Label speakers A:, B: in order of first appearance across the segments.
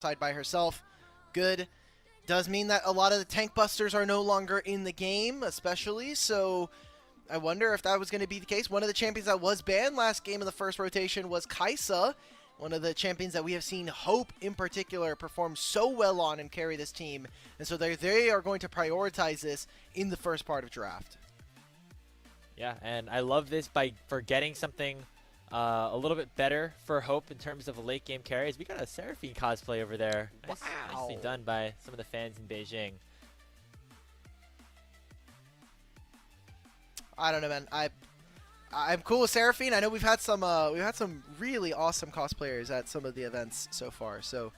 A: side by herself. Good. Does mean that a lot of the tank busters are no longer in the game, especially, so I wonder if that was going to be the case. One of the champions that was banned last game of the first rotation was Kaisa, one of the champions that we have seen Hope in particular perform so well on and carry this team, and so they are going to prioritize this in the first part of draft.
B: Yeah, and I love this for getting something a little bit better for Hope in terms of a late game carries. We got a Seraphine cosplay over there. Nicely done by some of the fans in Beijing.
A: I don't know, man. I'm cool with Seraphine. I know we've had some really awesome cosplayers at some of the events so far. So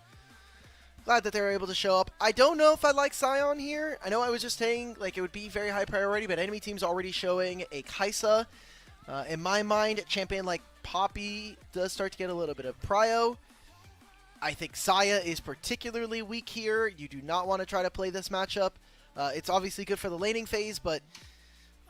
A: glad that they were able to show up. I don't know if I like Sion here. I know I was just saying like it would be very high priority, but enemy team's already showing a Kaisa. In my mind, a champion like Poppy does start to get a little bit of prio. I think Xayah is particularly weak here. You do not want to try to play this matchup. It's obviously good for the laning phase, but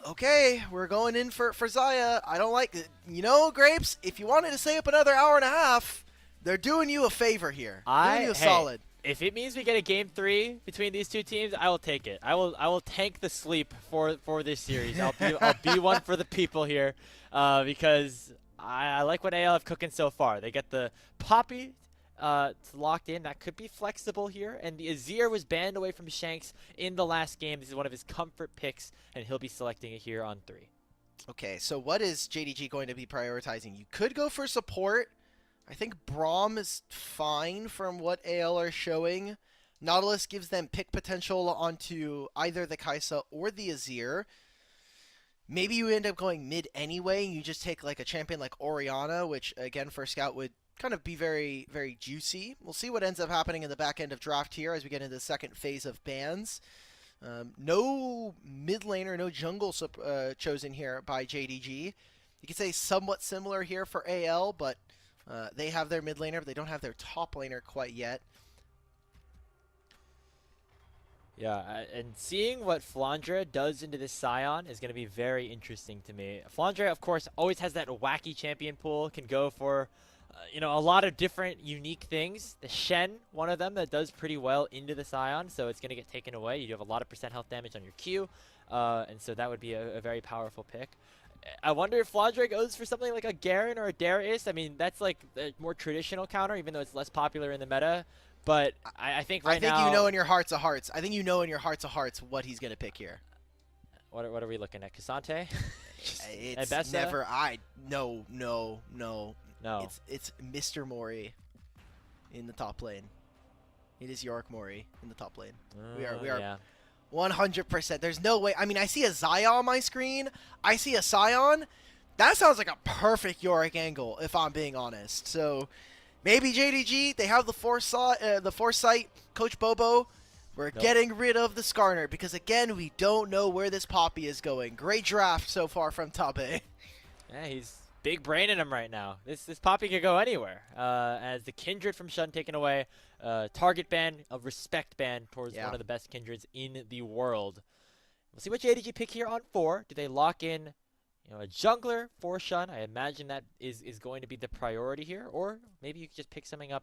A: okay, we're going in for Xayah. I don't like it. You know, Grapes, if you wanted to stay up another hour and a half, they're doing you a favor here. Doing you a solid.
B: If it means we get a game 3 between these two teams, I will take it. I will tank the sleep for this series. I'll be one for the people here, because I like what AL have cooking so far. They get the Poppy locked in. That could be flexible here. And the Azir was banned away from Shanks in the last game. This is one of his comfort picks, and he'll be selecting it here on 3.
A: Okay, so what is JDG going to be prioritizing? You could go for support. I think Braum is fine from what AL are showing. Nautilus gives them pick potential onto either the Kaisa or the Azir. Maybe you end up going mid anyway, and you just take like a champion like Orianna, which again for Scout would kind of be very, very juicy. We'll see what ends up happening in the back end of draft here as we get into the second phase of bans. No mid laner, no jungle chosen here by JDG. You could say somewhat similar here for AL, but they have their mid laner, but they don't have their top laner quite yet.
B: Yeah, and seeing what Flandre does into this Sion is going to be very interesting to me. Flandre, of course, always has that wacky champion pool, can go for a lot of different unique things. The Shen, one of them that does pretty well into the Sion, so it's going to get taken away. You do have a lot of % health damage on your Q, and so that would be a very powerful pick. I wonder if Flandre goes for something like a Garen or a Darius. I mean, that's like a more traditional counter, even though it's less popular in the meta. But I think now... I think
A: you know in your hearts of hearts. I think you know in your hearts of hearts what he's going to pick here.
B: What are we looking at? Cassante?
A: It's never... No. It's Mr. Mori in the top lane. It is York Mori in the top lane. We are...
B: Yeah.
A: 100%. There's no way. I mean, I see a Xayah on my screen. I see a Sion. That sounds like a perfect Yorick angle, if I'm being honest. So maybe JDG, they have the foresight. Coach Bobo, we're getting rid of the Skarner because, again, we don't know where this Poppy is going. Great draft so far from Tabe.
B: Yeah, he's big braining him right now. This Poppy could go anywhere. As the Kindred from Shun taken away. Target ban, a respect ban towards one of the best Kindreds in the world. We'll see what JDG pick here on 4. Do they lock in a jungler for Shun? I imagine that is going to be the priority here. Or maybe you could just pick something up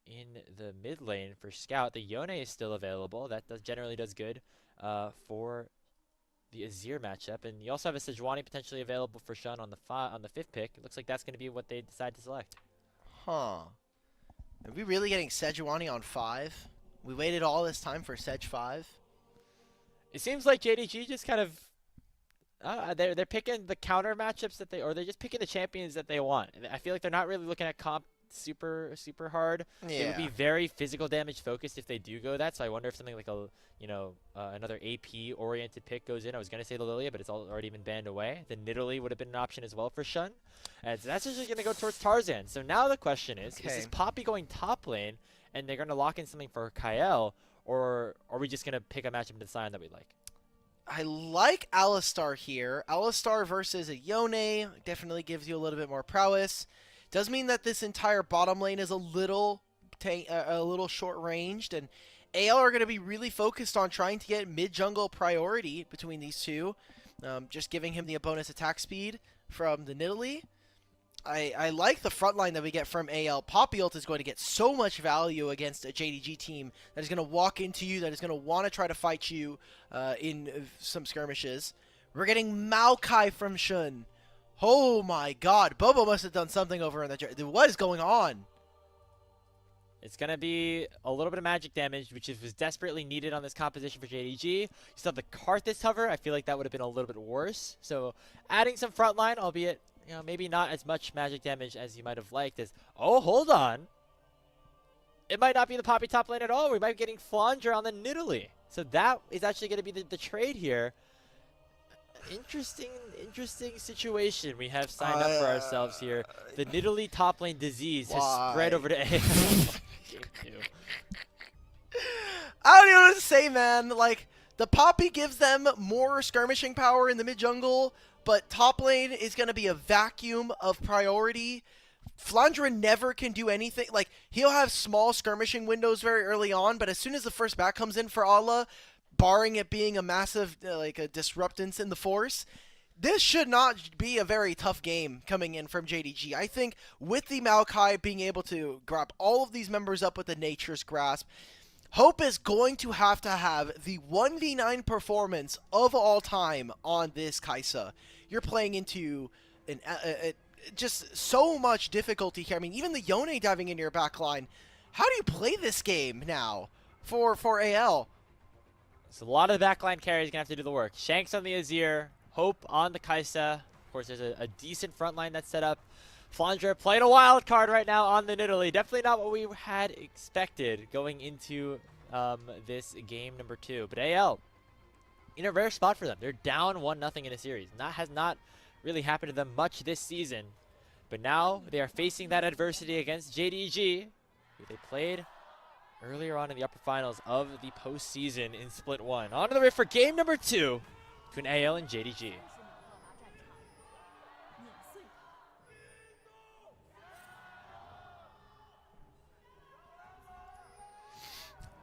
B: in the mid lane for Scout. The Yone is still available. That generally does good for the Azir matchup. And you also have a Sejuani potentially available for Shun on the 5th pick. It looks like that's going to be what they decide to select.
A: Huh. Are we really getting Sejuani on 5? We waited all this time for Sej 5?
B: It seems like JDG just kind of... they're picking the counter matchups or they're just picking the champions that they want. I feel like they're not really looking at comp super hard. Yeah. It would be very physical damage focused if they do go that. So I wonder if something like another AP oriented pick goes in. I was gonna say the Lilia, but it's already been banned away. The Nidalee would have been an option as well for Shun. And so that's just gonna go towards Tarzan. So now the question is this Poppy going top lane and they're gonna lock in something for Kael, or are we just gonna pick a matchup in the Sion that we like?
A: I like Alistar here. Alistar versus a Yone definitely gives you a little bit more prowess. Does mean that this entire bottom lane is a little short-ranged, and AL are going to be really focused on trying to get mid-jungle priority between these two, just giving him the bonus attack speed from the Nidalee. I like the front line that we get from AL. Poppy ult is going to get so much value against a JDG team that is going to walk into you, that is going to want to try to fight you in some skirmishes. We're getting Maokai from Shun. Oh my god, Bobo must have done something over in the... What is going on?
B: It's going to be a little bit of magic damage, which was desperately needed on this composition for JDG. You still have the Karthus hover. I feel like that would have been a little bit worse. So adding some frontline, albeit, you know, maybe not as much magic damage as you might have liked. Oh, hold on. It might not be the Poppy top lane at all. We might be getting Flandre on the Nidalee. So that is actually going to be the trade here. Interesting situation we have signed up for ourselves here. The Nidalee top lane disease has spread over to AL. Game 2.
A: I don't even know what to say, man. Like, the Poppy gives them more skirmishing power in the mid jungle, but top lane is going to be a vacuum of priority. Flandre never can do anything. Like, he'll have small skirmishing windows very early on, but as soon as the first back comes in for Allah, barring it being a massive, like, a disruptance in the force, this should not be a very tough game coming in from JDG. I think with the Maokai being able to grab all of these members up with the Nature's Grasp, Hope is going to have the 1v9 performance of all time on this Kaisa. You're playing into just so much difficulty here. I mean, even the Yone diving into your backline. How do you play this game now for AL?
B: So a lot of the backline carries going to have to do the work. Shanks on the Azir, Hope on the Kaisa. Of course, there's a decent front line that's set up. Flandre playing a wild card right now on the Nidalee. Definitely not what we had expected going into this game number 2. But AL, in a rare spot for them. They're down 1-0 in a series. That has not really happened to them much this season. But now they are facing that adversity against JDG, who they played earlier on in the upper finals of the postseason in Split 1. On to the way for game number 2 between AL and JDG.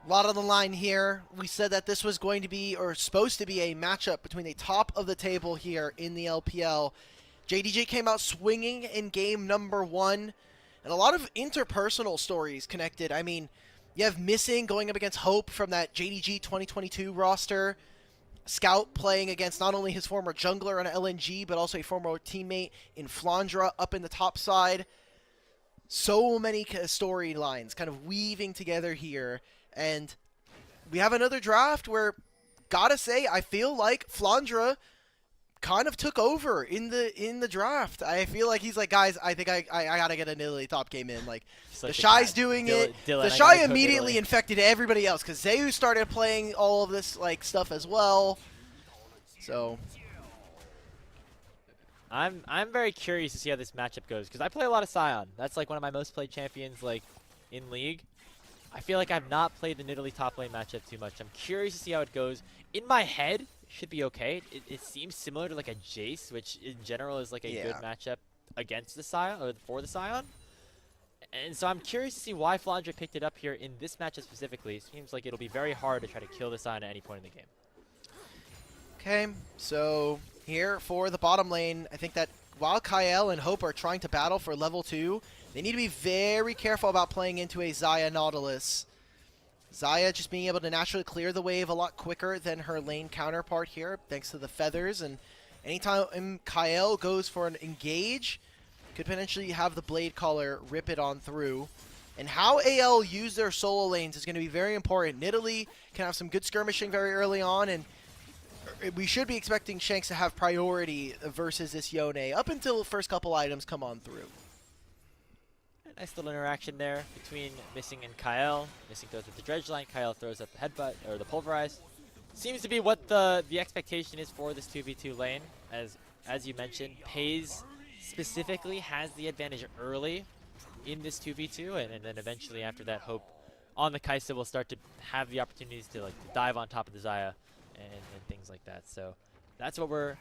A: A lot on the line here. We said that this was going to be, or supposed to be, a matchup between the top of the table here in the LPL. JDG came out swinging in game number 1, and a lot of interpersonal stories connected. I mean, you have Missing going up against Hope from that JDG 2022 roster. Scout playing against not only his former jungler on LNG, but also a former teammate in Flandre up in the top side. So many storylines kind of weaving together here. And we have another draft where, gotta say, I feel like Flandre kind of took over in the draft. I feel like he's like, guys, I think I gotta get a Nidalee top game in. Like, the Shy's doing it. The Shy immediately infected everybody else because Zeus started playing all of this like stuff as well. So
B: I'm very curious to see how this matchup goes because I play a lot of Sion. That's like one of my most played champions like in League. I feel like I've not played the Nidalee top lane matchup too much. I'm curious to see how it goes. In my head, it should be okay. It seems similar to like a Jace, which in general is like a good matchup against the Sion, or for the Sion. And so I'm curious to see why Flandre picked it up here in this matchup specifically. It seems like it'll be very hard to try to kill the Sion at any point in the game.
A: Okay, so here for the bottom lane, I think that while Kael and Hope are trying to battle for level 2, they need to be very careful about playing into a Xayah Nautilus. Xayah just being able to naturally clear the wave a lot quicker than her lane counterpart here, thanks to the feathers. And anytime Kael goes for an engage, could potentially have the Blade Caller rip it on through. And how AL use their solo lanes is going to be very important. Nidalee can have some good skirmishing very early on, and we should be expecting Shanks to have priority versus this Yone up until the first couple items come on through.
B: Nice little interaction there between Missing and Kael. Missing throws with the dredge line, Kael throws up the headbutt, or the pulverize. Seems to be what the expectation is for this 2v2 lane. As you mentioned, Peyz specifically has the advantage early in this 2v2, and then eventually after that, Hope on the Kaisa will start to have the opportunities to like to dive on top of the Xayah and things like that. So that's where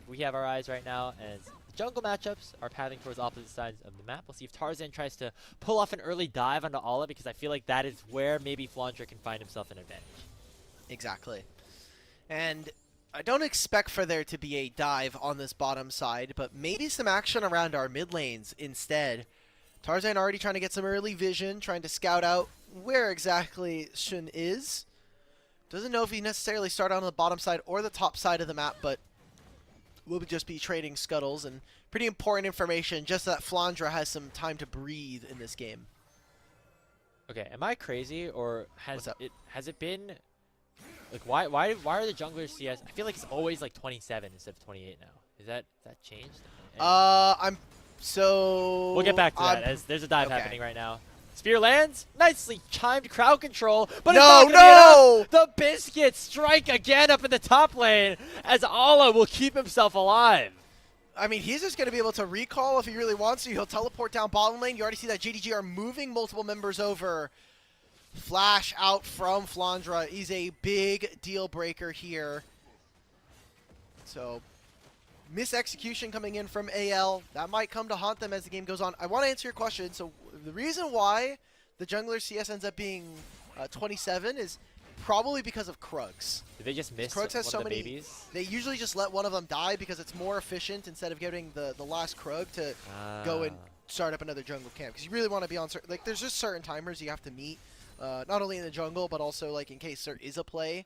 B: we have our eyes right now, as the jungle matchups are pathing towards opposite sides of the map. We'll see if Tarzan tries to pull off an early dive onto Ala, because I feel like that is where maybe Flandre can find himself an advantage.
A: Exactly. And I don't expect for there to be a dive on this bottom side, but maybe some action around our mid lanes instead. Tarzan already trying to get some early vision, trying to scout out where exactly Shun is. Doesn't know if he necessarily started on the bottom side or the top side of the map, but we'll just be trading scuttles, and pretty important information, just that Flandre has some time to breathe in this game.
B: Okay, am I crazy, or has it been like why are the junglers CS? I feel like it's always like 27 instead of 28 now. Is that changed? We'll get back to that as there's a dive happening right now. Spear lands, nicely chimed crowd control, but no! The Biscuits strike again up in the top lane as Allah will keep himself alive.
A: I mean, he's just going to be able to recall if he really wants to. He'll teleport down bottom lane. You already see that JDG are moving multiple members over. Flash out from Flandre is a big deal breaker here. So, misexecution coming in from AL. That might come to haunt them as the game goes on. I want to answer your question. So, the reason why the jungler CS ends up being 27 is probably because of Krugs.
B: Did they just miss
A: Krugs has so many
B: babies?
A: They usually just let one of them die because it's more efficient instead of getting the last Krug to go and start up another jungle camp. Because you really want to be on certain, like, there's just certain timers you have to meet, not only in the jungle but also like in case there is a play.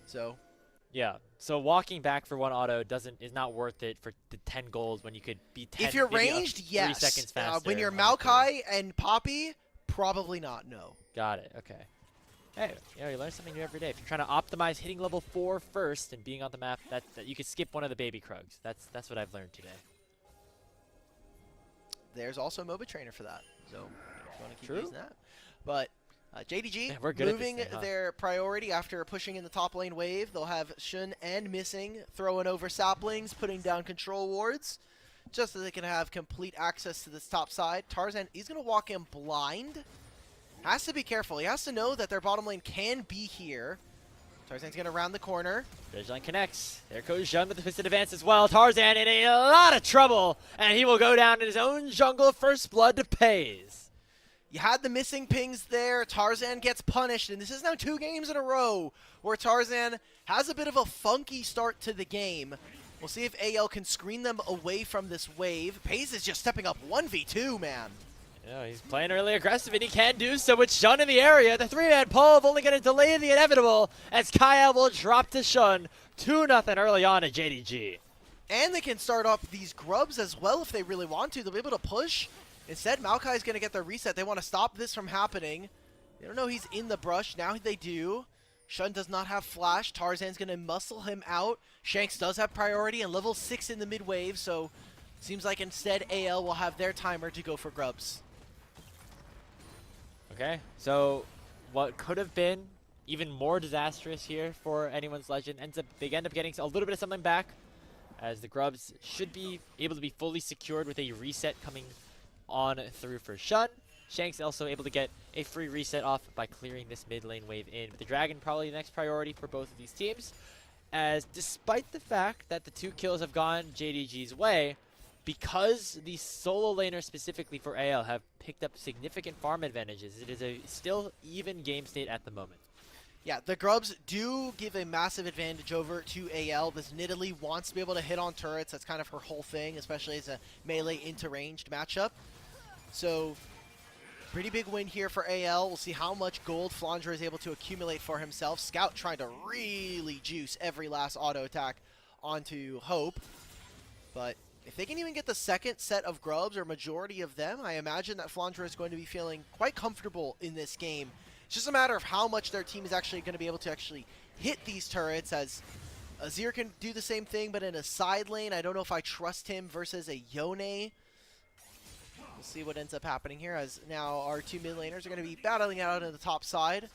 A: So
B: yeah. So walking back for one auto is not worth it for the 10 gold when you could be 10.
A: If you're ranged, yes.
B: 3 seconds faster.
A: When you're Maokai and Poppy, probably not. No.
B: Got it. Okay. Hey, you learn something new every day. If you're trying to optimize hitting level 4 first and being on the map, that you could skip one of the baby Krugs. That's what I've learned today.
A: There's also a MOBA trainer for that, so if you want to keep using that. But JDG
B: Man,
A: moving their priority after pushing in the top lane wave. They'll have Shun and Missing throwing over saplings, putting down control wards, just so they can have complete access to this top side. Tarzan, he's going to walk in blind. Has to be careful. He has to know that their bottom lane can be here. Tarzan's going to round the corner.
B: Tarzan connects. There goes Jun with the twisted advance as well. Tarzan in a lot of trouble, and he will go down in his own jungle. First blood to Peyz.
A: You had the missing pings there. Tarzan gets punished, and this is now 2 games in a row where Tarzan has a bit of a funky start to the game. We'll see if AL can screen them away from this wave. Peyz is just stepping up 1v2, man.
B: Yeah, he's playing really aggressive, and he can do so with Shun in the area. The 3-man pull only going to delay the inevitable as Kael will drop to Shun 2-0 early on at JDG.
A: And they can start off these grubs as well if they really want to. They'll be able to push. Instead, Maokai is going to get the reset. They want to stop this from happening. They don't know he's in the brush. Now they do. Shun does not have flash. Tarzan's going to muscle him out. Shanks does have priority and level 6 in the mid wave, so seems like instead AL will have their timer to go for grubs.
B: Okay, so what could have been even more disastrous here for anyone's legend they end up getting a little bit of something back, as the grubs should be able to be fully secured with a reset coming on through for Shun. Shanks also able to get a free reset off by clearing this mid lane wave in. But the Dragon probably the next priority for both of these teams, as despite the fact that the 2 kills have gone JDG's way, because the solo laners specifically for AL have picked up significant farm advantages, it is a still even game state at the moment.
A: Yeah, the grubs do give a massive advantage over to AL. This Nidalee wants to be able to hit on turrets. That's kind of her whole thing, especially as a melee into ranged matchup. So, pretty big win here for AL. We'll see how much gold Flandre is able to accumulate for himself. Scout trying to really juice every last auto attack onto Hope. But if they can even get the second set of grubs, or majority of them, I imagine that Flandre is going to be feeling quite comfortable in this game. It's just a matter of how much their team is actually going to be able to actually hit these turrets, as Azir can do the same thing, but in a side lane. I don't know if I trust him versus a Yone. We'll see what ends up happening here, as now our 2 mid laners are going to be battling out on the top side.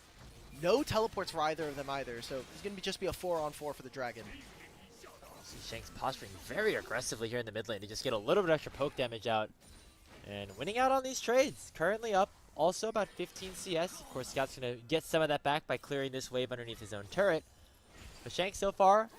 A: No teleports for either of them either, so it's going to just be a 4-on-4 for the Dragon.
B: Shanks posturing very aggressively here in the mid lane to just get a little bit of extra poke damage out. And winning out on these trades. Currently up also about 15 CS. Of course, Scout's going to get some of that back by clearing this wave underneath his own turret. But Shanks so far,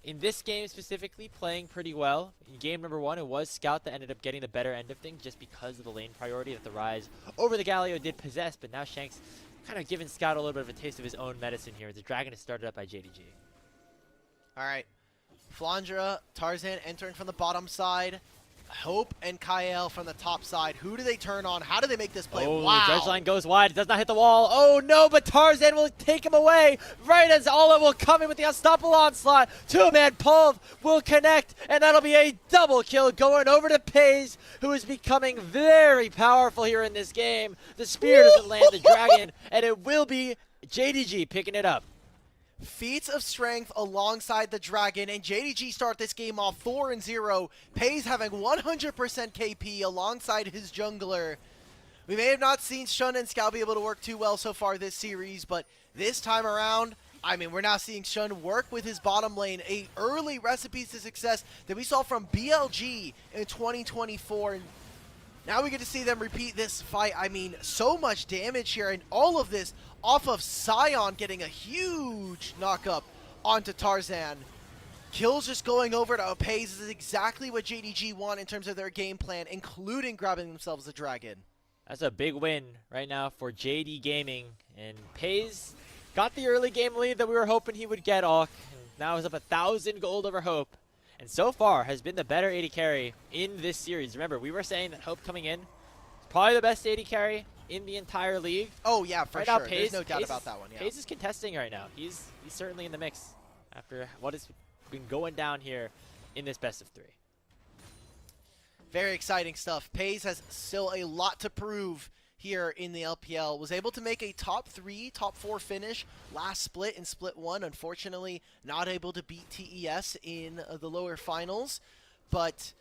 B: in this game specifically, playing pretty well. In game number 1, it was Scout that ended up getting the better end of things just because of the lane priority that the Rise over the Galio did possess. But now Shanks kind of giving Scout a little bit of a taste of his own medicine here. The Dragon is started up by JDG.
A: All right. Flandre, Tarzan entering from the bottom side. Hope and Kael from the top side. Who do they turn on? How do they make this play?
B: Oh,
A: wow.
B: Dredge line goes wide. It does not hit the wall. Oh, no, but Tarzan will take him away right as Ola will come in with the unstoppable onslaught. Two-man pull will connect, and that'll be a double kill going over to Peyz, who is becoming very powerful here in this game. The spear doesn't land the dragon, and it will be JDG picking it up.
A: Feats of strength alongside the dragon, and JDG start this game off 4-0. Peyz having 100% KP alongside his jungler. We may have not seen Shun and Scout be able to work too well so far this series, but this time around, I mean, we're now seeing Shun work with his bottom lane, a early recipe to success that we saw from BLG in 2024. And now we get to see them repeat this fight. I mean, so much damage here, and all of this off of Sion getting a huge knock-up onto Tarzan. Kills just going over to Peyz is exactly what JDG want in terms of their game plan, including grabbing themselves the dragon.
B: That's a big win right now for JD Gaming, and Peyz got the early game lead that we were hoping he would get, Alk. Now he's up 1,000 gold over Hope, and so far has been the better AD carry in this series. Remember, we were saying that Hope coming in is probably the best AD carry in the entire league.
A: Oh yeah, for
B: right
A: sure.
B: Now, Peyz,
A: There's no doubt about that one. Yeah.
B: Peyz is contesting right now. He's certainly in the mix after what has been going down here in this best of 3.
A: Very exciting stuff. Peyz has still a lot to prove here in the LPL. Was able to make a top 3, top 4 finish last split in split 1. Unfortunately, not able to beat TES in the lower finals. But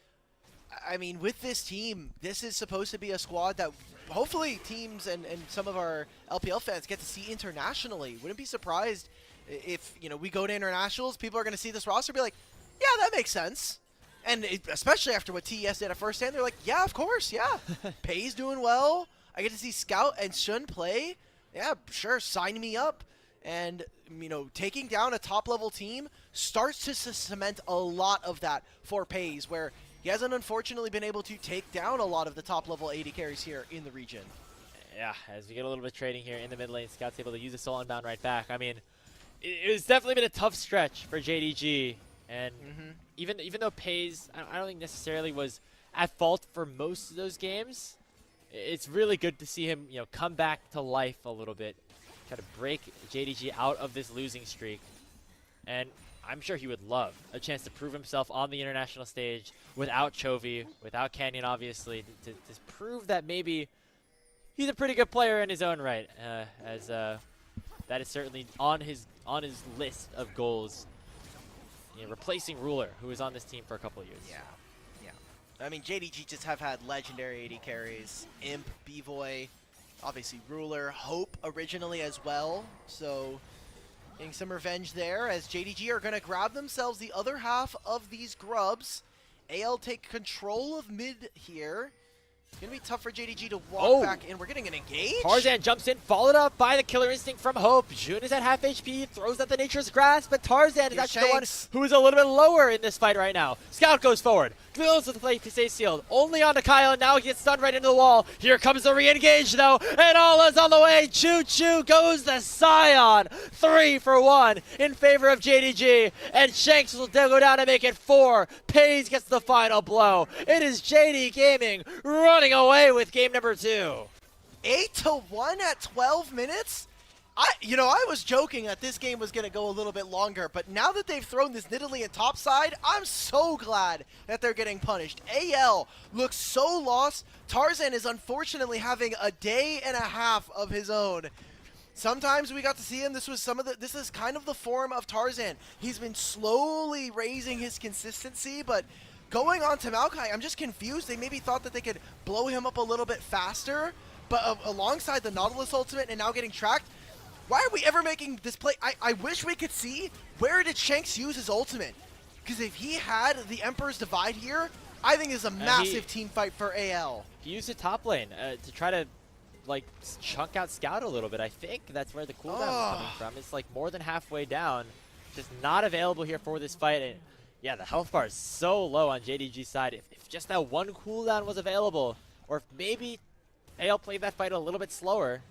A: I mean, with this team, this is supposed to be a squad that hopefully teams and some of our LPL fans get to see internationally. Wouldn't be surprised if, you know, we go to internationals, people are going to see this roster and be like, yeah, that makes sense. And especially after what TES did at first hand, they're like, yeah, of course, yeah. Peyz doing well. I get to see Scout and Shun play. Yeah, sure, sign me up. And, you know, taking down a top-level team starts to cement a lot of that for Peyz, where he hasn't unfortunately been able to take down a lot of the top-level AD carries here in the region.
B: Yeah, as we get a little bit of trading here in the mid lane, Scout's able to use the soul unbound right back. I mean, it's definitely been a tough stretch for JDG. And even though Peyz, I don't think necessarily was at fault for most of those games, it's really good to see him, you know, come back to life a little bit, try to break JDG out of this losing streak. And I'm sure he would love a chance to prove himself on the international stage without Chovy, without Canyon, obviously, to prove that maybe he's a pretty good player in his own right, as that is certainly on his list of goals. You know, replacing Ruler, who was on this team for a couple of years.
A: Yeah. I mean, JDG just have had legendary AD carries. Imp, B-Boy, obviously Ruler, Hope originally as well. So getting some revenge there as JDG are going to grab themselves the other half of these grubs. AL take control of mid here. It's going to be tough for JDG to walk back in. We're getting an engage.
B: Tarzan jumps in, followed up by the Killer Instinct from Hope. Jun is at half HP, throws out the Nature's Grasp, but Tarzan is actually the one who is a little bit lower in this fight right now. Scout goes forward, goes with the play to stay sealed. Only onto Kael, and now he gets stunned right into the wall. Here comes the re-engage though, and Ola's on the way. Choo-choo goes the Sion. 3 for 1 in favor of JDG, and Shanks will go down and make it 4. Peyz gets the final blow. It is JD Gaming running away with game number 2.
A: 8-1 at 12 minutes? I was joking that this game was going to go a little bit longer, but now that they've thrown this Nidalee in topside, I'm so glad that they're getting punished. AL looks so lost. Tarzan is unfortunately having a day and a half of his own. Sometimes we got to see him. This is kind of the form of Tarzan. He's been slowly raising his consistency, but going on to Maokai, I'm just confused. They maybe thought that they could blow him up a little bit faster, but alongside the Nautilus ultimate and now getting tracked, why are we ever making this play? I wish we could see where did Shanks use his ultimate, because if he had the Emperor's Divide here, I think it's a massive team fight for AL.
B: He used the top lane to try to like chunk out Scout a little bit. I think that's where the cooldown is coming from. It's like more than halfway down, just not available here for this fight. And yeah, the health bar is so low on JDG's side. If just that one cooldown was available, or if maybe AL played that fight a little bit slower,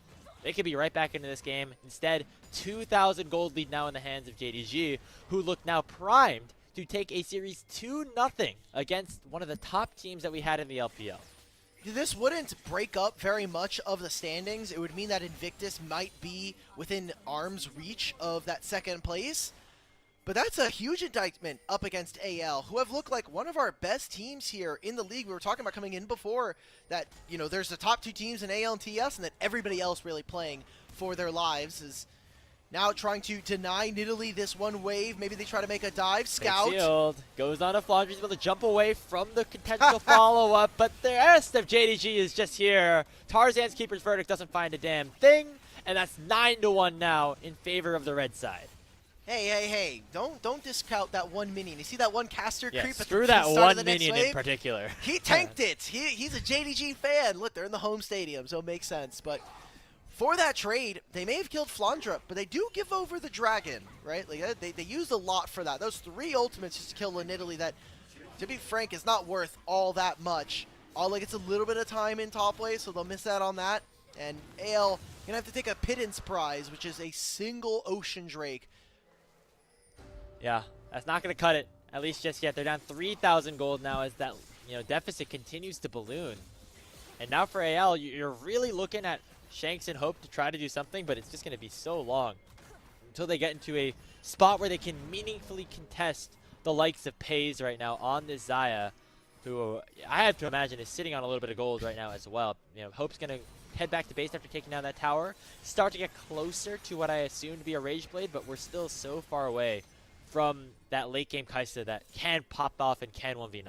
B: they could be right back into this game. Instead, 2,000 gold lead now in the hands of JDG, who look now primed to take a series 2-0 against one of the top teams that we had in the LPL.
A: This wouldn't break up very much of the standings. It would mean that Invictus might be within arm's reach of that second place. But that's a huge indictment up against AL, who have looked like one of our best teams here in the league. We were talking about coming in before that, you know, there's the top two teams in AL and TS, and that everybody else really playing for their lives is now trying to deny Nidalee this one wave. Maybe they try to make a dive. Scout.
B: Shield goes on to Flandre. He's able to jump away from the potential follow-up, but the rest of JDG is just here. Tarzan's Keeper's Verdict doesn't find a damn thing, and that's 9-1 now in favor of the red side.
A: Hey, don't discount that one minion. You see that one caster
B: Yeah,
A: creep at
B: screw
A: the
B: that
A: start
B: one
A: of the next
B: minion
A: wave?
B: in particular.
A: He tanked it. He's a JDG fan. Look, they're in the home stadium, so it makes sense. But for that trade, they may have killed Flandre, but they do give over the dragon, right? Like they used a lot for that. Those 3 ultimates just to kill Nidalee that, to be frank, is not worth all that much. All like it's a little bit of time in top lane, so they'll miss out on that. And AL gonna have to take a pittance prize, which is a single Ocean Drake.
B: Yeah, that's not going to cut it, at least just yet. They're down 3,000 gold now as that deficit continues to balloon. And now for AL, you're really looking at Shanks and Hope to try to do something, but it's just going to be so long until they get into a spot where they can meaningfully contest the likes of Peyz right now on this Xayah, who I have to imagine is sitting on a little bit of gold right now as well. Hope's going to head back to base after taking down that tower, start to get closer to what I assume to be a Rage Blade, but we're still so far away from that late game Kai'Sa that can pop off and can 1v9.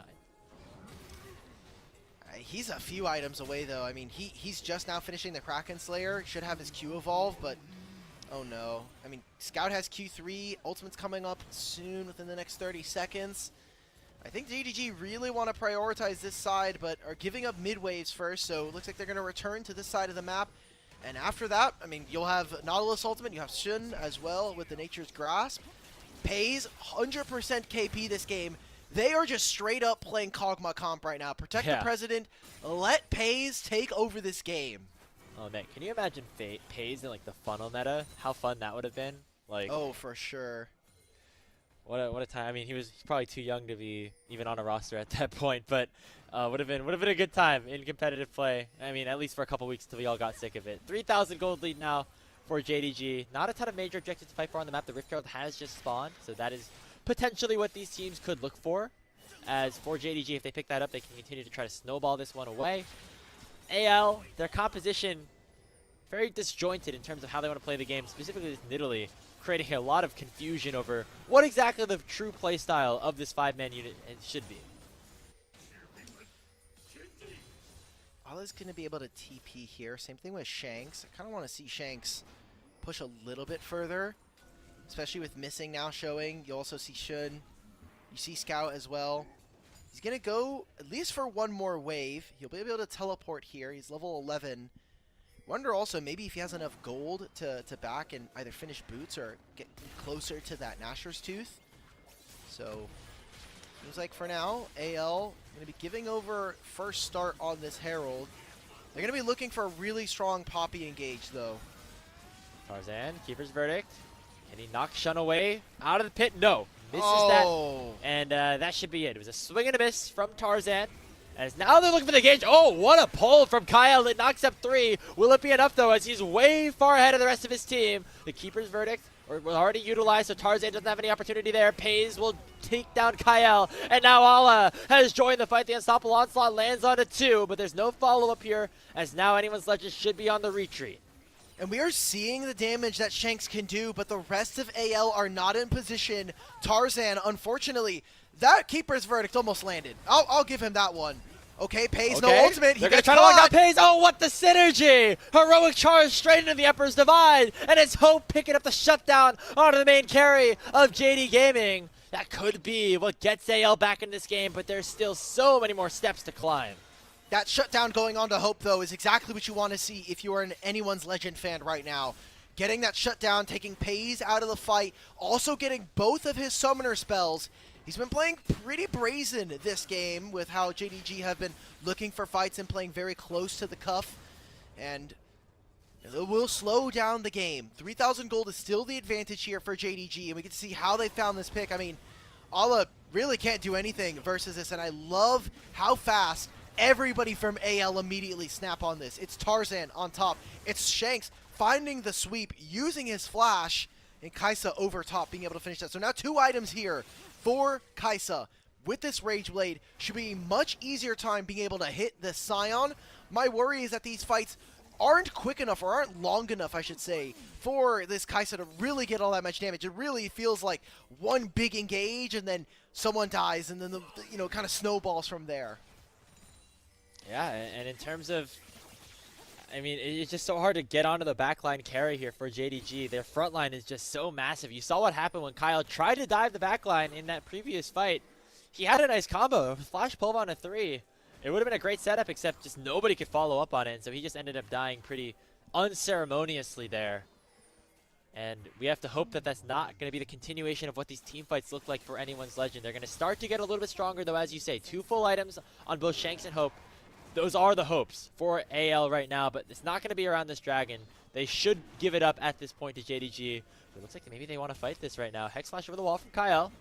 A: He's a few items away though. I mean, he's just now finishing the Kraken Slayer. Should have his Q evolve, but oh no. I mean, Scout has Q3. Ultimate's coming up soon within the next 30 seconds. I think JDG really want to prioritize this side, but are giving up mid waves first, so it looks like they're going to return to this side of the map. And after that, I mean, you'll have Nautilus ultimate, you have Shun as well with the Nature's Grasp. Peyz, 100% KP this game. They are just straight up playing Kog'Maw comp right now. Protect the President. Let Peyz take over this game.
B: Oh man, can you imagine Peyz in like the funnel meta? How fun that would have been. Like,
A: oh, for sure.
B: What a time. I mean, he's probably too young to be even on a roster at that point, but would have been a good time in competitive play. I mean, at least for a couple weeks till we all got sick of it. 3,000 gold lead now for JDG. Not a ton of major objectives to fight for on the map. The Rift Herald has just spawned, so that is potentially what these teams could look for. As for JDG, if they pick that up, they can continue to try to snowball this one away. AL, their composition, very disjointed in terms of how they want to play the game, specifically with Nidalee, creating a lot of confusion over what exactly the true play style of this 5-man unit should be.
A: Ala's going to be able to TP here. Same thing with Shanks. I kind of want to see Shanks push a little bit further, especially with missing now showing. You also see Shun. You see Scout as well. He's going to go at least for one more wave. He'll be able to teleport here. He's level 11. Wonder also maybe if he has enough gold to back and either finish boots or get closer to that Nashor's Tooth. So seems like for now, AL going to be giving over first start on this Herald. They're going to be looking for a really strong Poppy engage, though.
B: Tarzan, Keeper's Verdict. Can he knock Shun away out of the pit? No. Misses that. And that should be it. It was a swing and a miss from Tarzan. As now they're looking for the engage. Oh, what a pull from Kael. It knocks up 3. Will it be enough, though, as he's way far ahead of the rest of his team? The Keeper's Verdict was already utilized, so Tarzan doesn't have any opportunity there. Peyz will take down Kael. And now Ala has joined the fight. The Unstoppable Onslaught lands on a 2, but there's no follow-up here, as now anyone's legend should be on the retreat.
A: And we are seeing the damage that Shanks can do, but the rest of AL are not in position. Tarzan, unfortunately, that Keeper's Verdict almost landed. I'll give him that one. Okay, Peyz, no ultimate.
B: They're going to try to lock out Peyz. Oh, what the synergy! Heroic charge straight into the Emperor's Divide, and it's Hope picking up the shutdown onto the main carry of JD Gaming. That could be what gets AL back in this game, but there's still so many more steps to climb.
A: That shutdown going on to Hope, though, is exactly what you want to see if you are an anyone's Legend fan right now. Getting that shutdown, taking Peyz out of the fight, also getting both of his summoner spells. He's been playing pretty brazen this game with how JDG have been looking for fights and playing very close to the cuff. And It will slow down the game. 3,000 gold is still the advantage here for JDG, and we get to see how they found this pick. I mean, Ala really can't do anything versus this, and I love how fast everybody from AL immediately snap on this. It's Tarzan on top. It's Shanks finding the sweep, using his flash, and Kaisa over top being able to finish that. So now 2 items here for Kaisa. With this Rage Blade, should be a much easier time being able to hit the Scion. My worry is that these fights aren't quick enough, or aren't long enough, I should say, for this Kaisa to really get all that much damage. It really feels like one big engage, and then someone dies, and then the kind of snowballs from there.
B: Yeah, and in terms of, I mean, it's just so hard to get onto the backline carry here for JDG. Their front line is just so massive. You saw what happened when Kael tried to dive the backline in that previous fight. He had a nice combo, flash pull on a 3. It would have been a great setup, except just nobody could follow up on it, and so he just ended up dying pretty unceremoniously there. And we have to hope that that's not going to be the continuation of what these team fights look like for anyone's Legend. They're going to start to get a little bit stronger, though, as you say. 2 full items on both Shanks and Hope. Those are the hopes for AL right now, but it's not going to be around this Dragon. They should give it up at this point to JDG. But it looks like maybe they want to fight this right now. Hex Flash over the wall from Kael.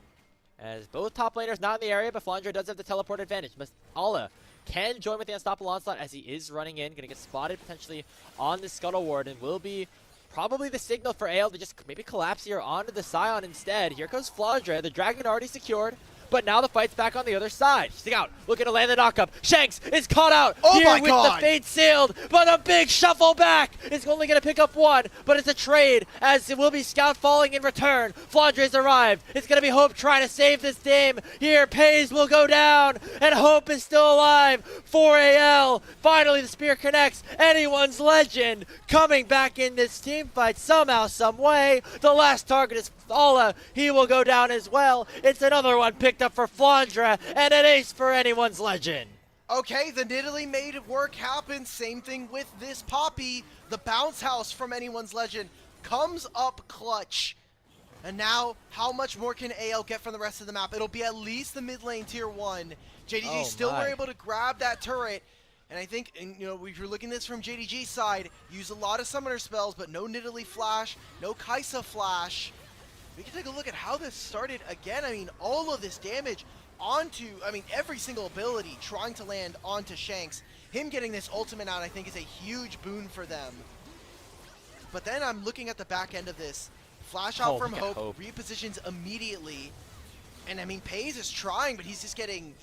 B: As both top laners not in the area, but Flandre does have the teleport advantage. Ala can join with the Unstoppable Onslaught as he is running in. Going to get spotted potentially on the Scuttle Ward, and will be probably the signal for AL to just maybe collapse here onto the Scion instead. Here goes Flandre. The Dragon already secured, but now the fight's back on the other side. Stick out, looking to land the knockup. Shanks is caught out here with the fate sealed, but a big shuffle back is only going to pick up 1, but it's a trade as it will be Scout falling in return. Flandre's arrived. It's going to be Hope trying to save this game. Here, Peyz will go down, and Hope is still alive for AL. Finally, the spear connects. Anyone's Legend coming back in this team fight somehow, some way. The last target is Ala. He will go down as well. It's another one picked up for Flandre, and an ace for anyone's Legend.
A: Okay, the Nidalee made work happen. Same thing with this Poppy. The bounce house from anyone's Legend comes up clutch. And now, how much more can AL get from the rest of the map? It'll be at least the mid lane tier 1. JDG still were able to grab that turret. And I think, if you're looking at this from JDG's side, use a lot of summoner spells, but no Nidalee flash, no Kaisa flash. We can take a look at how this started again. I mean, all of this damage onto, every single ability trying to land onto Shanks. Him getting this ultimate out, I think, is a huge boon for them. But then I'm looking at the back end of this. Flash out from Hope, repositions immediately. And Peyz is trying, but he's getting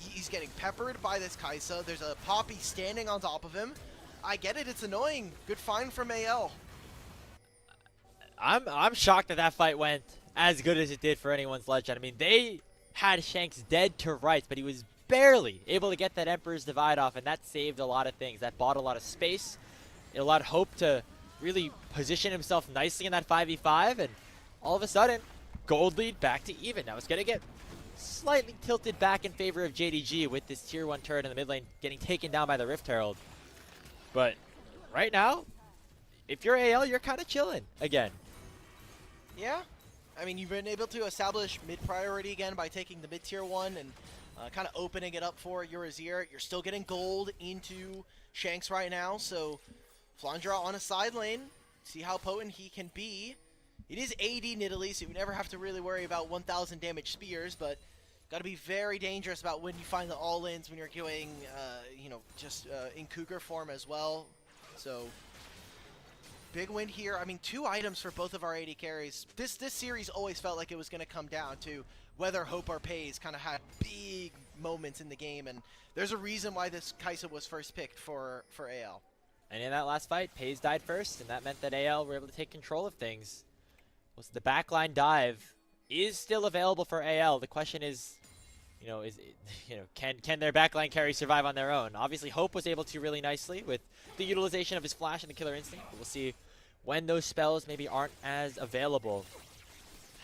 A: peppered by this Kaisa. There's a Poppy standing on top of him. I get it, it's annoying. Good find from AL.
B: I'm shocked that fight went as good as it did for anyone's Legend. They had Shanks dead to rights, but he was barely able to get that Emperor's Divide off, and that saved a lot of things. That bought a lot of space. It allowed Hope to really position himself nicely in that 5v5, and all of a sudden, gold lead back to even. Now it's going to get slightly tilted back in favor of JDG with this tier 1 turret in the mid lane getting taken down by the Rift Herald. But right now, if you're AL, you're kind of chilling again.
A: Yeah. You've been able to establish mid-priority again by taking the mid-tier 1 and kind of opening it up for your Azir. You're still getting gold into Shanks right now, so Flandre on a side lane. See how potent he can be. It is AD Nidalee, so you never have to really worry about 1,000 damage spears, but got to be very dangerous about when you find the all-ins when you're going, in Cougar form as well. So big win here. 2 items for both of our AD carries. This series always felt like it was going to come down to whether Hope or Peyz kind of had big moments in the game, and there's a reason why this Kaisa was first picked for AL.
B: And in that last fight, Peyz died first, and that meant that AL were able to take control of things. The backline dive is still available for AL. The question is, can their backline carry survive on their own? Obviously, Hope was able to really nicely with the utilization of his flash and the killer instinct. But we'll see when those spells maybe aren't as available.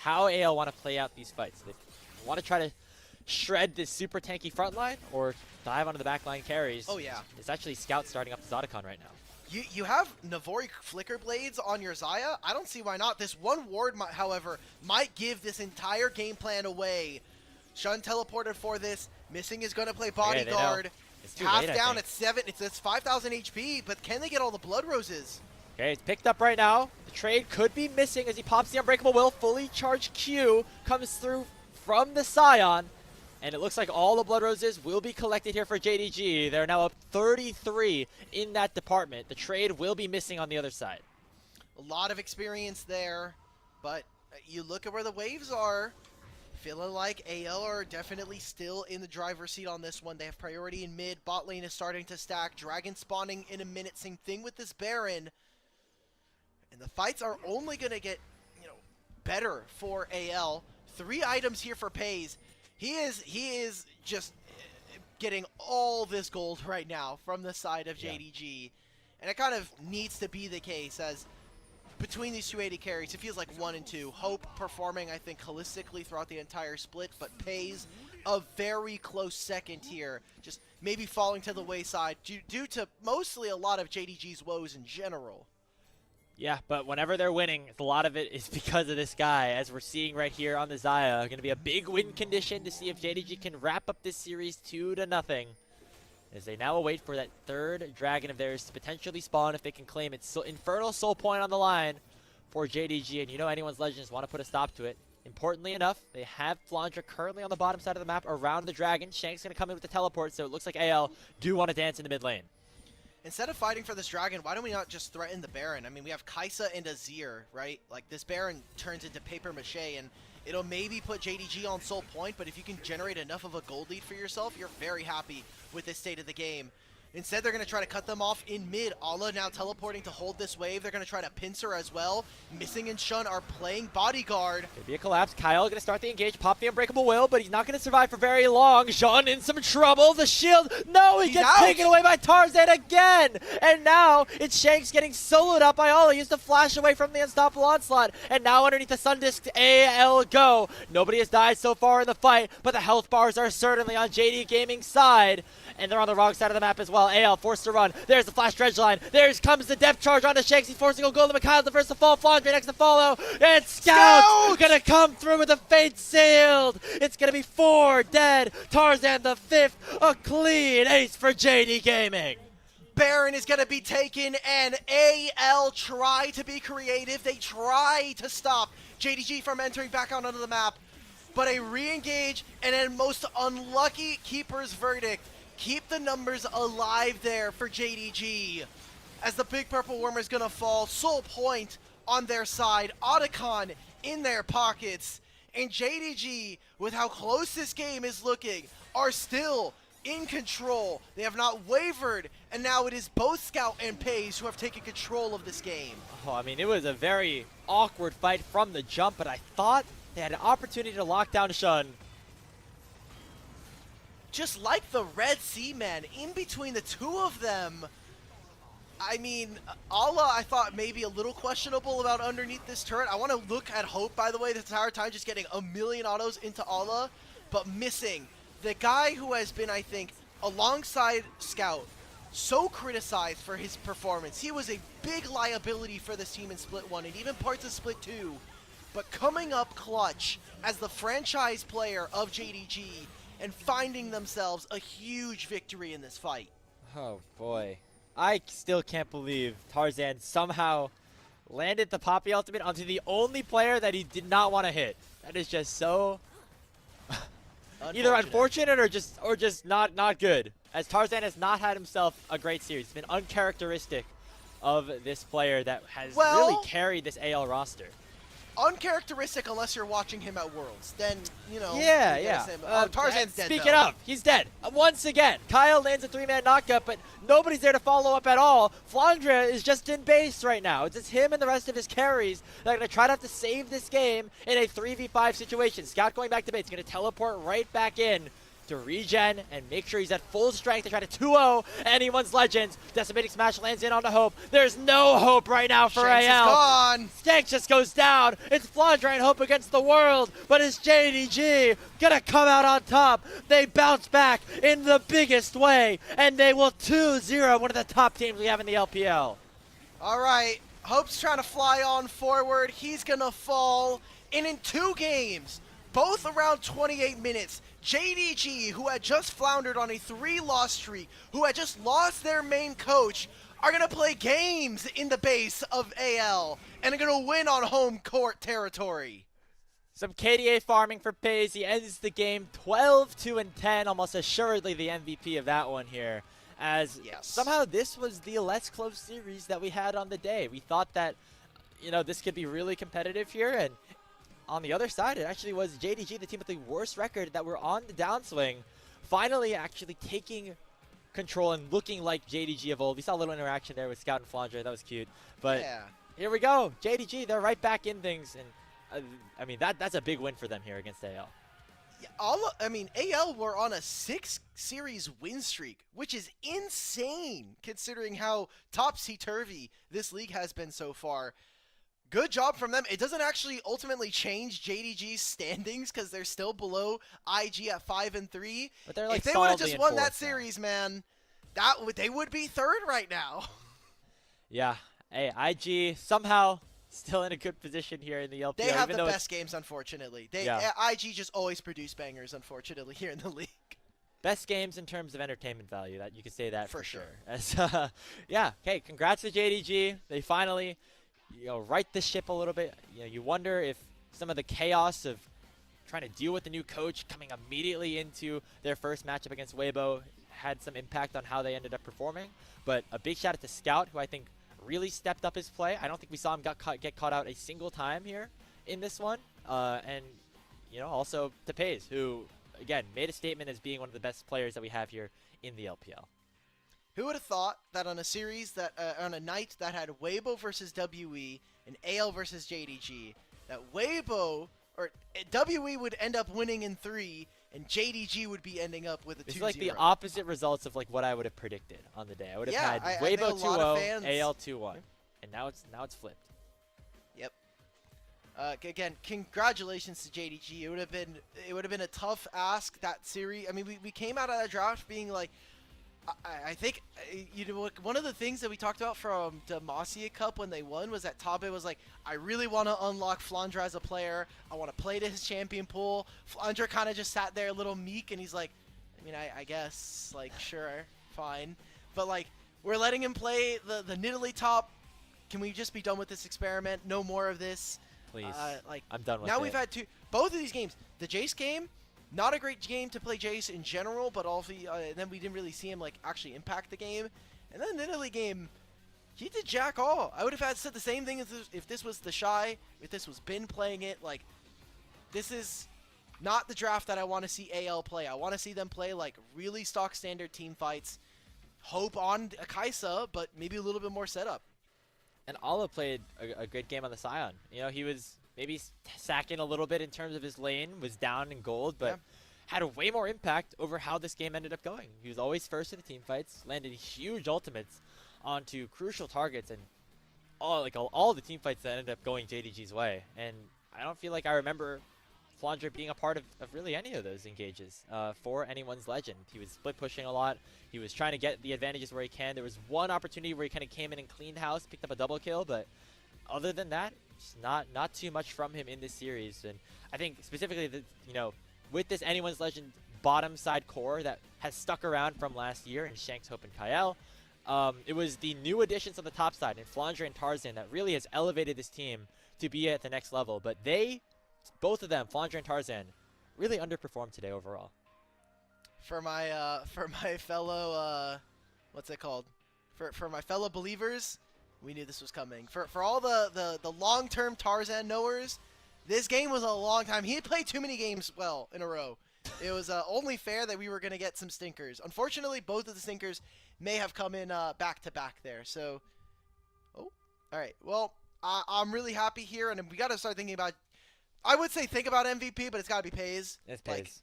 B: How AL want to play out these fights? They want to try to shred this super tanky front line or dive onto the backline carries.
A: Oh yeah.
B: It's actually Scout starting up the Zodicon right now.
A: You have Navori Flicker Blades on your Xayah. I don't see why not. This one ward, however, might give this entire game plan away. Shun teleported for this. Missing is going to play Bodyguard.
B: It's too
A: half
B: late,
A: down at 7. It's 5,000 HP, but can they get all the Blood Roses?
B: Okay, it's picked up right now. The trade could be missing as he pops the Unbreakable Will. Fully charged Q comes through from the Scion. And it looks like all the Blood Roses will be collected here for JDG. They're now up 33 in that department. The trade will be missing on the other side.
A: A lot of experience there, but you look at where the waves are. Feeling like AL are definitely still in the driver's seat on this one. They have priority in mid. Bot lane is starting to stack. Dragon spawning in a minute. Same thing with this Baron. And the fights are only going to get, better for AL. 3 items here for Peyz. He is just getting all this gold right now from the side of JDG. And it kind of needs to be the case as between these two AD carries, it feels like 1 and 2. Hope performing, I think, holistically throughout the entire split, but Peyz a very close second here. Just maybe falling to the wayside due to mostly a lot of JDG's woes in general.
B: Yeah, but whenever they're winning, a lot of it is because of this guy, as we're seeing right here on the Xayah. Going to be a big win condition to see if JDG can wrap up this series 2-0. As they now await for that 3rd dragon of theirs to potentially spawn if they can claim it. So Infernal Soul Point on the line for JDG, and anyone's Legends want to put a stop to it. Importantly enough, they have Flandre currently on the bottom side of the map around the dragon. Shanks going to come in with the teleport, so it looks like AL do want to dance in the mid lane.
A: Instead of fighting for this dragon, why don't we not just threaten the Baron? I mean, we have Kaisa and Azir, right? Like, this Baron turns into paper mache, and it'll maybe put JDG on Soul Point, but if you can generate enough of a gold lead for yourself, you're very happy with this state of the game. Instead, they're going to try to cut them off in mid. Ala now teleporting to hold this wave. They're going to try to pincer as well. Missing and Shun are playing bodyguard.
B: Could be a collapse. Kael going to start the engage, pop the Unbreakable Will, but he's not going to survive for very long. Shun in some trouble. The shield. No, he gets taken away by Tarzan again. And now it's Shanks getting soloed up by Ala. He used to flash away from the Unstoppable Onslaught. And now underneath the Sun Disc, AL go. Nobody has died so far in the fight, but the health bars are certainly on JD Gaming's side. And they're on the wrong side of the map as well. AL forced to run. There's the flash dredge line. There comes the depth charge onto Shanks. He's forcing a goal to Kael. The first to fall. Flandre next to follow. And Scout gonna come through with a fate sealed. It's gonna be 4 dead. Tarzan the 5th. A clean ace for JD Gaming.
A: Baron is going to be taken, and AL try to be creative. They try to stop JDG from entering back out onto the map. But a re-engage and a most unlucky keeper's verdict. Keep the numbers alive there for JDG. As the big purple wormer is going to fall. Soul Point on their side. Otacon in their pockets. And JDG, with how close this game is looking, are still in control. They have not wavered. And now it is both Scout and Peyz who have taken control of this game.
B: Oh, I mean, it was a very awkward fight from the jump, but I thought they had an opportunity to lock down Shun.
A: Just like the Red Sea Man, in between the two of them, I mean, Ala, I thought maybe a little questionable about underneath this turret. I want to look at Hope, by the way, the entire time, just getting a million autos into Ala, but missing the guy who has been, I think, alongside Scout, so criticized for his performance. He was a big liability for this team in Split 1 and even parts of Split 2, but coming up clutch as the franchise player of JDG and finding themselves a huge victory in this fight.
B: Oh boy. I still can't believe Tarzan somehow landed the Poppy ultimate onto the only player that he did not want to hit. That is just so either unfortunate or just not good. As Tarzan has not had himself a great series. It's been uncharacteristic of this player that has really carried this AL roster.
A: Uncharacteristic unless you're watching him at Worlds. Then,
B: Yeah.
A: Tarzan's dead,
B: Speaking of, he's dead. Once again, Kael lands a 3-man knockup, but nobody's there to follow up at all. Flandre is just in base right now. It's just him and the rest of his carries that are going to try to have to save this game in a 3v5 situation. Scout going back to base. He's going to teleport right back in to regen and make sure he's at full strength to try to 2-0 anyone's Legends. Decimating Smash lands in onto Hope. There's no hope right now for
A: Shanks
B: AL.
A: is gone.
B: Shanks just goes down. It's Flandre and Hope against the world, but it's JDG gonna come out on top. They bounce back in the biggest way, and they will 2-0 one of the top teams we have in the LPL.
A: All right, Hope's trying to fly on forward. He's gonna fall, and in 2 games, both around 28 minutes, JDG, who had just floundered on a 3-loss streak, who had just lost their main coach, are going to play games in the base of AL and are going to win on home court territory.
B: Some KDA farming for Peyz. He ends the game 12-2-10, almost assuredly the MVP of that one here. As somehow this was the less close series that we had on the day. We thought that, you know, this could be really competitive here, and on the other side, it actually was JDG, the team with the worst record, that were on the downswing, finally actually taking control and looking like JDG of old. We saw a little interaction there with Scout and Flandre. That was cute. But here we go. JDG, they're right back in things, and I mean, that's a big win for them here against AL.
A: Yeah, I mean, AL were on a 6-series win streak, which is insane considering how topsy-turvy this league has been so far. Good job from them. It doesn't actually ultimately change JDG's standings because they're still below IG at 5-3.
B: But they're like,
A: if they would have just won that series, man, they would be third right now.
B: Yeah. Hey, IG somehow still in a good position here in the LPL.
A: They have the best games, unfortunately. IG just always produce bangers, unfortunately, here in the league.
B: Best games in terms of entertainment value. That you could say that for
A: sure.
B: As, yeah. Okay. Congrats to JDG. They finally, you know, right the ship a little bit. You know, you wonder if some of the chaos of trying to deal with the new coach coming immediately into their first matchup against Weibo had some impact on how they ended up performing. But a big shout out to Scout, who I think really stepped up his play. I don't think we saw him get caught out a single time here in this one. And, you know, also to Peyz, who, again, made a statement as being one of the best players that we have here in the LPL.
A: Who would have thought that on a series that, on a night that had Weibo versus WE and AL versus JDG, that Weibo, or WE would end up winning in 3, and JDG would be ending up with a 2-0.
B: It's like the opposite results of like what I would have predicted on the day. I would have had Weibo 2-0, AL 2-1, and now it's flipped. Yep.
A: Again, congratulations to JDG. It would have been a tough ask, that series. I mean, we came out of that draft being like, I think, you know, one of the things that we talked about from the Demacia Cup when they won was that Tabe was like, I really want to unlock Flandre as a player. I want to play to his champion pool. Flandre kind of just sat there a little meek, and he's like, I mean, I guess, like, sure, fine. But, like, we're letting him play the Nidalee top. Can we just be done with this experiment? No more of this.
B: Please. Like, I'm done with it.
A: Now we've had both of these games. The Jace game, not a great game to play Jace in general, but also then we didn't really see him like actually impact the game. And then the Nidalee game, he did jack all. I would have said the same thing if this was the Shy, if this was Bin playing it. Like, this is not the draft that I want to see AL play. I want to see them play like really stock standard team fights. Hope on a Kaisa, but maybe a little bit more setup.
B: And Ala played a good game on the Scion. You know, he was maybe sacking a little bit in terms of his lane, was down in gold, but had a way more impact over how this game ended up going. He was always first in the team fights, landed huge ultimates onto crucial targets, and all the team fights that ended up going JDG's way. And I don't feel like I remember Flandre being a part of really any of those engages for anyone's legend. He was split pushing a lot. He was trying to get the advantages where he can. There was one opportunity where he kind of came in and cleaned house, picked up a double kill, but other than that, just not too much from him in this series. And I think specifically that, you know, with this anyone's legend bottom side core that has stuck around from last year in Shanks, Hope, and Kael, it was the new additions on the top side in Flandre and Tarzan that really has elevated this team to be at the next level. But both of them, Flandre and Tarzan, really underperformed today overall.
A: For my fellow what's it called? For my fellow believers, we knew this was coming. For all the long-term Tarzan knowers, this game was a long time. He had played too many games in a row. It was only fair that we were going to get some stinkers. Unfortunately, both of the stinkers may have come in back-to-back there. So, all right. Well, I'm really happy here, and we got to start thinking about, I would say think about MVP, but it's got to be Peyz.
B: It's Peyz.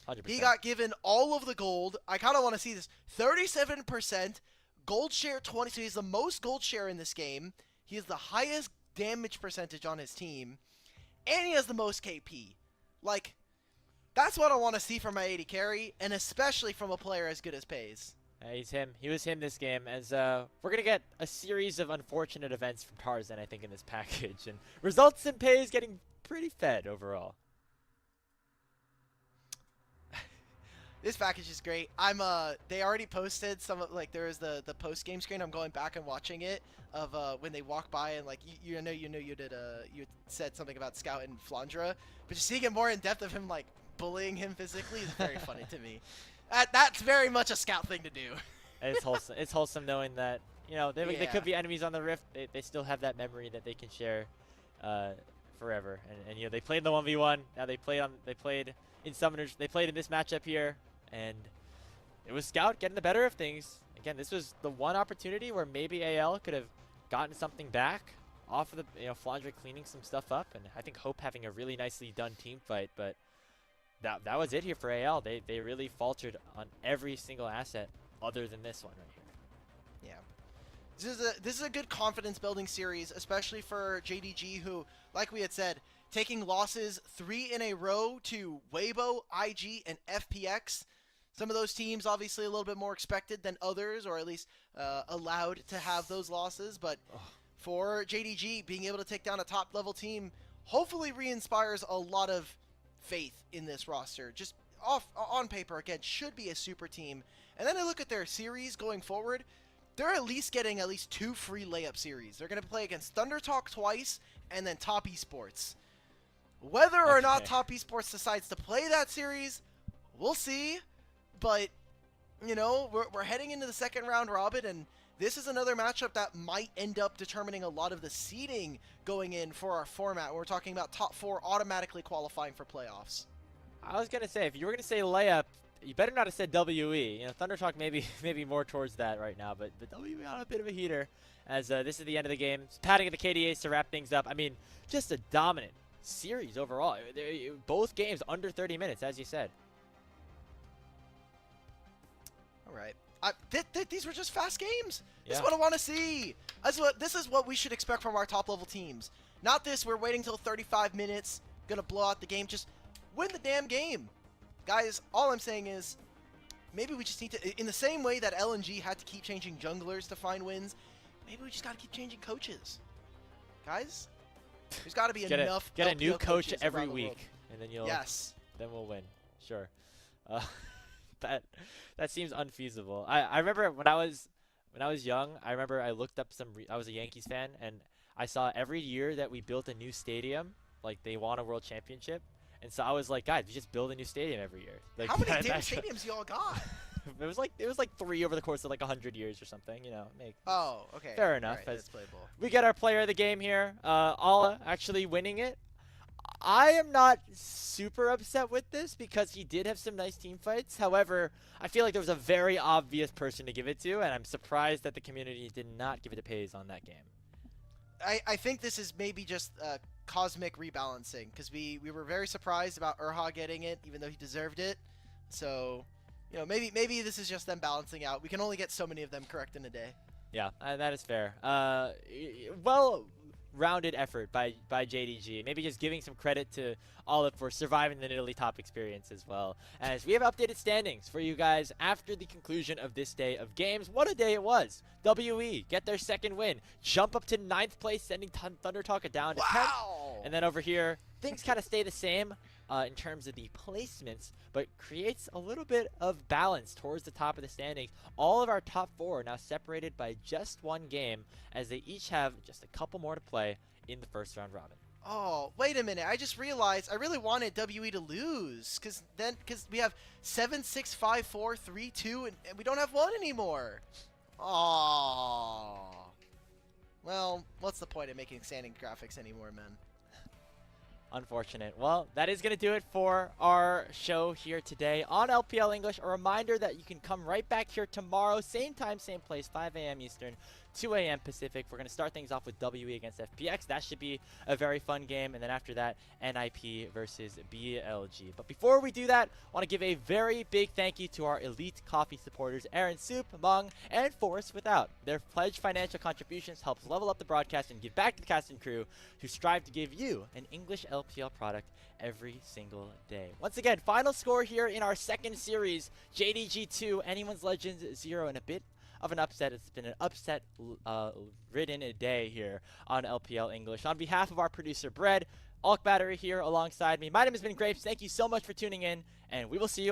B: 100%.
A: He got given all of the gold. I kind of want to see this. 37%, gold share 20. So he's the most gold share in this game. He has the highest damage percentage on his team. And he has the most KP. Like, that's what I want to see from my AD carry, and especially from a player as good as Peyz.
B: He's him. He was him this game. As we're going to get a series of unfortunate events from Tarzan, I think, in this package. And results in Peyz getting pretty fed overall.
A: This package is great. They already posted some of, like, there was the post game screen. I'm going back and watching it of when they walk by and, like, you said something about Scout and Flandre, but just seeing it more in depth of him, like, bullying him physically is very funny to me. That's very much a Scout thing to do.
B: It's wholesome. It's wholesome knowing that, you know, they could be enemies on the Rift. They still have that memory that they can share forever. And you know, they played the 1v1. Now they played in Summoners. They played in this matchup here. And it was Scout getting the better of things. Again, this was the one opportunity where maybe AL could have gotten something back off of the, you know, Flandre cleaning some stuff up, and I think Hope having a really nicely done team fight. But that was it here for AL. They really faltered on every single asset other than this one right here.
A: Yeah. This is a good confidence building series, especially for JDG, who, like we had said, taking losses 3 in a row to Weibo, IG, and FPX. Some of those teams obviously a little bit more expected than others, or at least allowed to have those losses. But for JDG, being able to take down a top-level team hopefully re-inspires a lot of faith in this roster. Just on paper, again, should be a super team. And then I look at their series going forward. They're at least getting 2 free layup series. They're going to play against Thunder Talk twice and then Top Esports. Whether or not Top Esports decides to play that series, we'll see. But, you know, we're heading into the second round robin, and this is another matchup that might end up determining a lot of the seeding going in for our format. We're talking about top 4 automatically qualifying for playoffs.
B: I was going to say, if you were going to say layup, you better not have said WE. You know, Thunder Talk maybe more towards that right now, but the WE on a bit of a heater as this is the end of the game. Padding of the KDAs to wrap things up. I mean, just a dominant series overall. Both games under 30 minutes, as you said.
A: All right. These were just fast games.
B: Yeah.
A: This is what I want to see. This is what we should expect from our top-level teams. Not this, we're waiting till 35 minutes, gonna blow out the game. Just win the damn game. Guys, all I'm saying is, maybe we just need to, in the same way that LNG had to keep changing junglers to find wins, maybe we just gotta keep changing coaches. Guys, there's gotta be enough.
B: Get a new
A: LPL
B: coach every
A: around the world.
B: week, and then you'll.
A: Yes.
B: Then we'll win. Sure. That seems unfeasible. I remember when I was young. I remember I looked up I was a Yankees fan, and I saw every year that we built a new stadium, like they won a world championship. And so I was like, guys, we just build a new stadium every year. Like,
A: how many damn stadiums y'all got?
B: it was like 3 over the course of like 100 years or something, you know.
A: Oh, okay.
B: Fair enough.
A: Right, that's playable.
B: We get our player of the game here. Ala actually winning it. I am not super upset with this because he did have some nice team fights. However, I feel like there was a very obvious person to give it to, and I'm surprised that the community did not give it to Peyz on that game.
A: I think this is maybe just cosmic rebalancing, because we were very surprised about Urha getting it, even though he deserved it. So, you know, maybe this is just them balancing out. We can only get so many of them correct in a day.
B: Yeah, that is fair. Well-rounded effort by JDG. Maybe just giving some credit to Olive for surviving the Italy top experience as well. As we have updated standings for you guys after the conclusion of this day of games. What a day it was. WE get their second win. Jump up to 9th place, sending Thunder Talk down to 10th. And then over here, things kind of stay the same in terms of the placements, but creates a little bit of balance towards the top of the standings. All of our top 4 are now separated by just 1 game, as they each have just a couple more to play in the first round robin.
A: Oh, wait a minute. I just realized I really wanted WE to lose, because we have 7, 6, 5, 4, 3, 2, and we don't have 1 anymore. Oh. Well, what's the point of making standing graphics anymore, man?
B: Unfortunate. Well, that is going to do it for our show here today on LPL English. A reminder that you can come right back here tomorrow, same time, same place, 5 a.m. Eastern, 2 a.m. Pacific. We're going to start things off with WE against FPX. That should be a very fun game. And then after that, NIP versus BLG. But before we do that, I want to give a very big thank you to our Elite Coffee supporters, Aaron Soup, Mung, and Forrest Without. Their pledged financial contributions helps level up the broadcast and give back to the cast and crew who strive to give you an English LPL product every single day. Once again, final score here in our second series, JDG 2, Anyone's Legends 0, and a bit of an upset. It's been an upset ridden a day here on LPL English. On behalf of our producer Bread, AlkBattery here alongside me, my name has been Grapes. Thank you so much for tuning in, and we will see you all